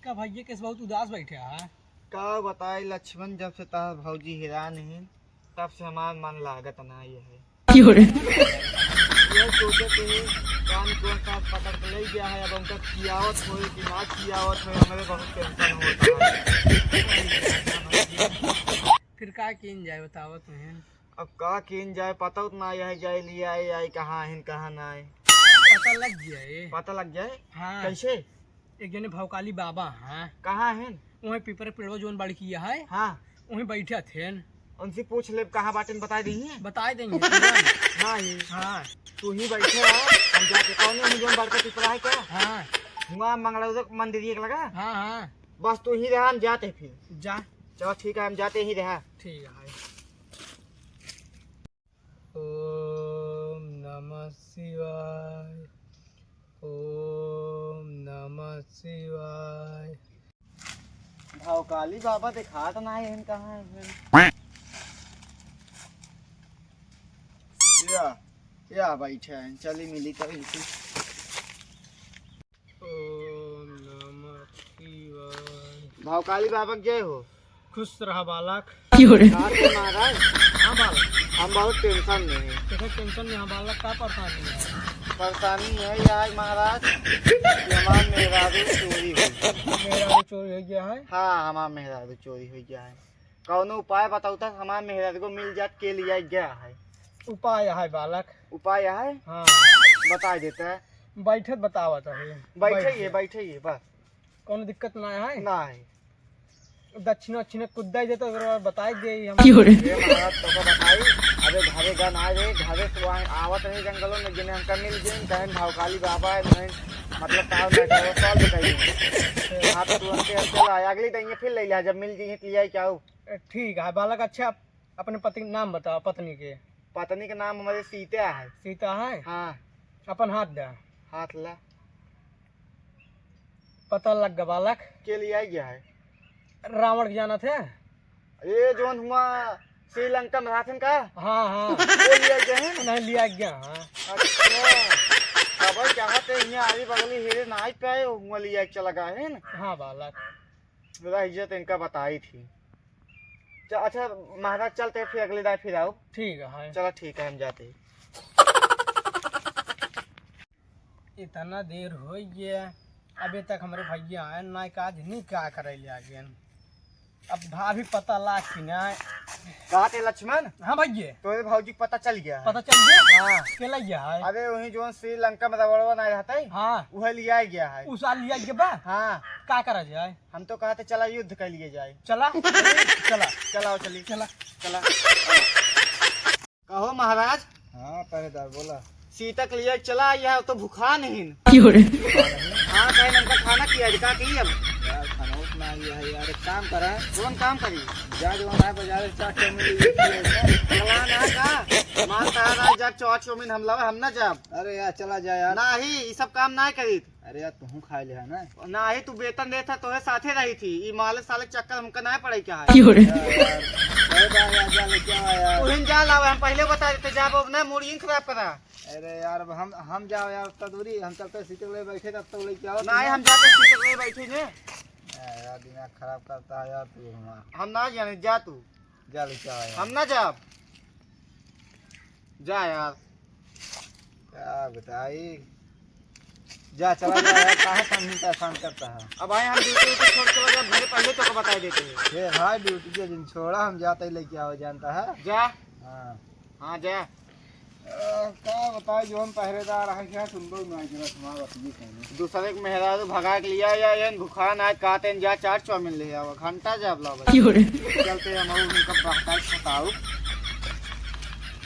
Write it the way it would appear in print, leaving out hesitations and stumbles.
का भैया किस बहुत उदास बैठे है। का बताई लक्ष्मण, जब से तार भौजी हिरान है तब से हमार मन लागत ना ये है। ये सोचे कि कान कौन सा पकड़ के ले गया है, अब उनका कियावत हो कि ना कियावत हो, हमें बहुत टेंशन होता है। फिर का किन जाए बताओ तुम्हें। अब का किन जाए पता उतना यह जाए लिया आई कहाँ है कहाँ ना है। पता लग गया पता लग जाए। हाँ। कैसे? एक जने भौकाली बाबा हैं। कहाँ है? वहीं पीपर पेड़वा जोन बड़ किया है। हाँ, वहीं बैठे थे। उनसे पूछ ले कहाँ बाटे बता दी है। बता देंगे। नहीं, हाँ तू ही बैठे हो, हम जाके कौन है जोन बड़का पिपरा है क्या? हाँ हुआ मंगला मंदिर एक लगा। हाँ हाँ बस तू ही रहा, हम जाते फिर। जा। चलो ठीक है, हम जाते ही रहा। ठीक है। ओम नमः शिवाय, ओम नमः शिवाय। भौकाली बाबा दिखा तो नहीं है कहाँ है। या बैठे हैं, चली मिली तो इनकी। ओम नमः शिवाय। भौकाली बाबा जय हो। खुश रहा बालक। महाराज हाँ बालक, हम बहुत टेंशन में हैं। देखो टेंशन में। हाँ बालक, का परेशानी है? परेशानी है यार महाराज कि हमार मेहरारू चोरी हुई। मेरा भी चोरी हो गया है। हाँ, हमार मेहरारू चोरी हो गया है। कौन उपाय बताओ था, हमार मेहरारू को मिल जात के लिया गया है। उपाय है बालक। उपाय है? हाँ बता देते हैं। बैठे बतावा तो है। बैठे बस। कौन दिक्कत ना है? ना है। दक्षिण दक्षिण कुद्दा ही देता तो बताई दे हम। महाराज तो बताई। अरे घरे गन आए रे, घरे से वहाँ आवत रहे जंगलों में, जिन्हें हमका मिल गए कहें भौकाली बाबा है नहीं, मतलब ताव ना करो सॉल्व बताइए। हाँ तो तुरंत चलो अगली देंगे फिर ले लिया, जब मिल जाइए लिया क्या हो। ठीक है बालक। अच्छा अपने पति का नाम बताओ। पत्नी के? पत्नी का नाम हमारे सीता है। सीता है। हाँ। अपन हाथ दे। हाथ ला। पता लग गया बालक। के लिए गया है? रावण के जाना थे। ये जो हुआ श्रीलंका में राथन का। हाँ हाँ वो लिया गया है। नहीं लिया गया। हाँ अच्छा, अब चाहते यहाँ आगे बगली हीरे ना पाए हुआ लिया चला गया है ना। हाँ बालक। मेरा इज्जत इनका बताई थी। अच्छा महाराज चलते फिर अगले दिन फिर आओ। ठीक है। चलो ठीक है, हम जाते हैं। इतना देर हो गया, अभी तक हमारे भैया आए ना। काज नहीं क्या करे आगे। अब भाभी पता लाग कि नहीं। कहा थे लक्ष्मण? हाँ भैया। तो भौजी को पता चल गया है। पता चल गया। हाँ। के लिया है? अरे वही जो श्रीलंका में रबड़वा नहीं रहता है, हाँ वह लिया गया है। उस साल लिया गया बा। हाँ, का करा जाए? हम तो कहते चला युद्ध कर लिए जाए। चला चला चलाओ चलिए। चला चला। कहो महाराज। हाँ पहरेदार बोला। सीता के लिए चला यह तो भूखा नहीं। हाँ कहीं उनका खाना किया का की अब यार खाना उतना ही है यार। एक काम करा, कौन काम करी? जा जो हमारे बाजार से चाट भगवान है का मान कहा जब चौथ चौमिन हम लावे हम ना जब। अरे यार चला जा यार। ना ही ये सब काम ना करी। अरे यार तू खा ले है ना। ना ही तू वेतन देता तो साथे रही थी। ये मालिक साले चक्कर हमका ना पड़े क्या है। तुहिन जा लावे, हम पहले बता देते जा ना मूड़ी खराब करा। अरे यार हम जाओ यार तदूरी। हम चलते सीटे ले बैठे तब तक लेके आओ। ना ही हम जाते सीटे ले बैठे ने। यार दिमाग खराब करता है यार तू। हम ना जाने, जा तू। जा लेके आओ यार। हम ना जा। जा यार। क्या बताई। जा चला जा यार। कहाँ काम परेशान करता है। अब आए हम ड्यूटी छोड़ के जब घरे पहले तो बता देते हैं। फिर हाँ ड्यूटी के दिन छोड़ा, हम जाते ही लेके आओ जानता है। जा। हाँ हाँ जा। क्या बताए जो हम पहरेदार है क्या सुन लो मैं जरा तुम्हारा बताइए कहीं। दूसरे के मेहरारू भगा के लिया या भूखा ना कहते जा चाट चौमिन ले आओ घंटा जब लाओ। चलते हम उनका बताओ।